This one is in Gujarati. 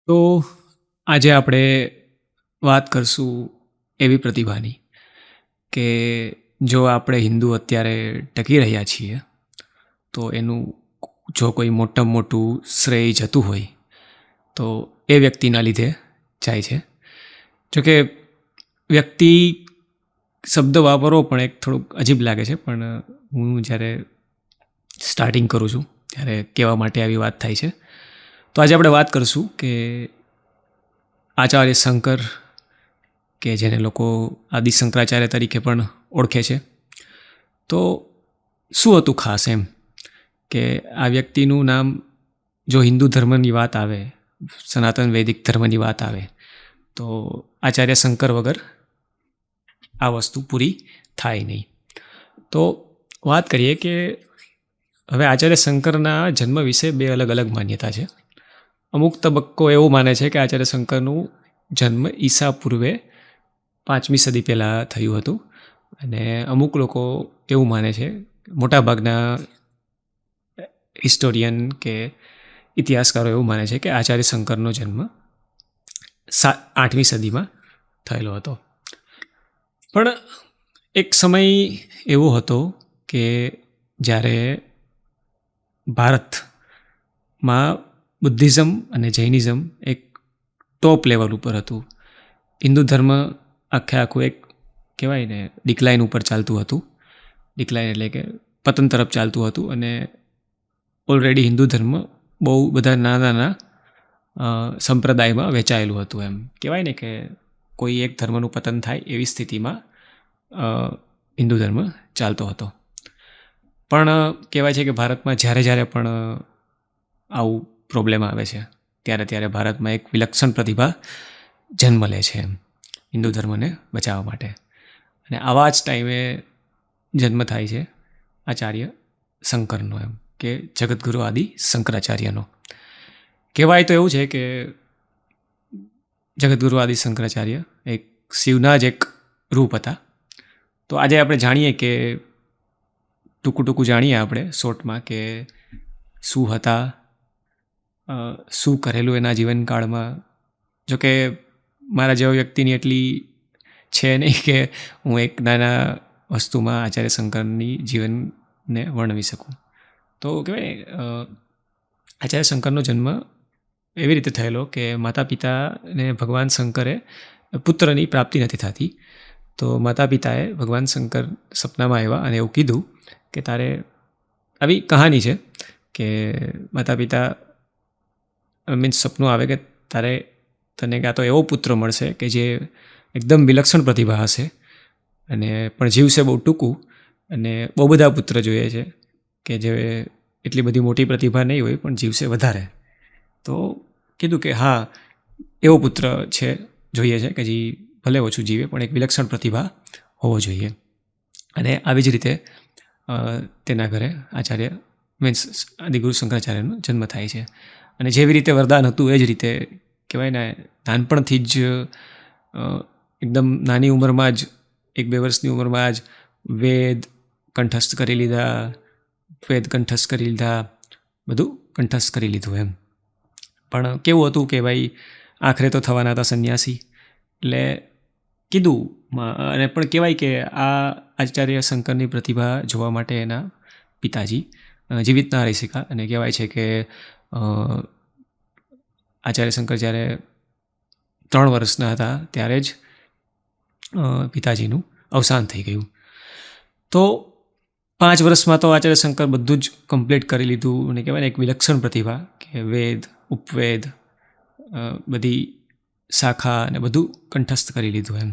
તો આજે આપણે વાત કરશું એવી પ્રતિભાની કે જો આપણે હિન્દુ અત્યારે ટકી રહ્યા છીએ તો એનું જો કોઈ મોટામાં મોટું શ્રેય જતું હોય તો એ વ્યક્તિના લીધે જાય છે. જોકે વ્યક્તિ શબ્દ વાપરવો પણ એક થોડુંક અજીબ લાગે છે, પણ હું જ્યારે સ્ટાર્ટિંગ કરું છું ત્યારે કહેવા માટે આવી વાત થાય છે. તો આજે આપણે વાત કરશું કે આચાર્ય શંકર, કે જેને લોકો આદિ શંકરાચાર્ય તરીકે પણ ઓળખે છે. તો શું હતું ખાસ એમ કે આ વ્યક્તિનું નામ, જો હિન્દુ ધર્મની વાત આવે, સનાતન વૈદિક ધર્મની વાત આવે તો આચાર્ય શંકર વગર આ વસ્તુ પૂરી થાય નહીં. તો વાત કરીએ કે હવે આચાર્ય શંકરના જન્મ વિશે બે અલગ અલગ માન્યતા છે. અમુક તબક્કો એવું માને છે કે આચાર્ય શંકરનું જન્મ ઈસા પૂર્વે 5મી સદી પહેલાં થયું હતું, અને અમુક લોકો એવું માને છે, મોટાભાગના હિસ્ટોરિયન કે ઇતિહાસકારો એવું માને છે કે આચાર્ય શંકરનો જન્મ 8મી સદીમાં થયેલો હતો. પણ એક સમય એવો હતો કે જ્યારે ભારતમાં બુદ્ધિઝમ અને જૈનિઝમ એક ટોપ લેવલ ઉપર હતું. હિન્દુ ધર્મ આખું એક કહેવાય ને ડિક્લાઇન ઉપર ચાલતું હતું. ડિક્લાઇન એટલે કે પતન તરફ ચાલતું હતું, અને ઓલરેડી હિન્દુ ધર્મ બહુ બધા નાના નાના સંપ્રદાયમાં વહેંચાયેલું હતું. એમ કહેવાય ને કે કોઈ એક ધર્મનું પતન થાય એવી સ્થિતિમાં હિન્દુ ધર્મ ચાલતો હતો. પણ કહેવાય છે કે ભારતમાં જ્યારે જ્યારે પણ આવું પ્રોબ્લેમ આવે છે ત્યારે ભારતમાં એક વિલક્ષણ પ્રતિભા જન્મ લે છે એમ હિન્દુ ધર્મને બચાવવા માટે. અને આવા જ ટાઈમે જન્મ થાય છે આચાર્ય શંકરનો, એમ કે જગતગુરુ આદિ શંકરાચાર્યનો. કહેવાય તો એવું છે કે જગતગુરુ આદિ શંકરાચાર્ય એક શિવના જ એક રૂપ હતા. તો આજે આપણે જાણીએ કે ટૂંકું જાણીએ આપણે શોર્ટમાં કે શું હતા, શું કરેલું એના જીવનકાળમાં. જોકે મારા જેવા વ્યક્તિની એટલી છે નહીં કે હું એક નાના વસ્તુમાં આચાર્ય શંકરની જીવનને વર્ણવી શકું. તો કહેવાય આચાર્ય શંકરનો જન્મ એવી રીતે થયેલો કે માતા પિતાને ભગવાન શંકરે પુત્રની પ્રાપ્તિ નથી થતી. તો માતા પિતાએ ભગવાન શંકર સપનામાં આવ્યા અને એવું કીધું કે તારે, આવી કહાની છે કે માતા પિતા મીન્સ સપનું આવે કે તને કાં તો એવો પુત્ર મળશે કે જે એકદમ વિલક્ષણ પ્રતિભા હશે અને પણ જીવશે બહુ ટૂંકું, અને બહુ બધા પુત્ર જોઈએ છે કે જે એટલી બધી મોટી પ્રતિભા નહીં હોય પણ જીવશે વધારે. તો કીધું કે હા, એવો પુત્ર છે, જોઈએ છે કે જે ભલે ઓછું જીવે પણ એક વિલક્ષણ પ્રતિભા હોવો જોઈએ. અને આવી જ રીતે તેના ઘરે આચાર્ય મીન્સ આદિગુરુ શંકરાચાર્યનો જન્મ થાય છે. અને જેવી રીતે વરદાન હતું એ જ રીતે કહેવાય ને, નાનપણથી જ એકદમ નાની ઉંમરમાં જ 1-2 વર્ષની ઉંમરમાં જ વેદ કંઠસ્થ કરી લીધા, બધું કંઠસ્થ કરી લીધું એમ. પણ કેવું હતું કે ભાઈ આખરે તો થવાના હતા સંન્યાસી, એટલે કીધું. અને પણ કહેવાય કે આ આચાર્ય શંકરની પ્રતિભા જોવા માટે એના પિતાજી જીવિત ના રહી શક્યા, અને કહેવાય છે કે આચાર્ય શંકર જ્યારે 3 વર્ષના હતા ત્યારે જ પિતાજીનું અવસાન થઈ ગયું. તો 5 વર્ષમાં તો આચાર્ય શંકર બધું જ કમ્પ્લીટ કરી લીધું, અને કહેવાય ને એક વિલક્ષણ પ્રતિભા કે વેદ ઉપવેદ બધી શાખા અને બધું કંઠસ્થ કરી લીધું એમ.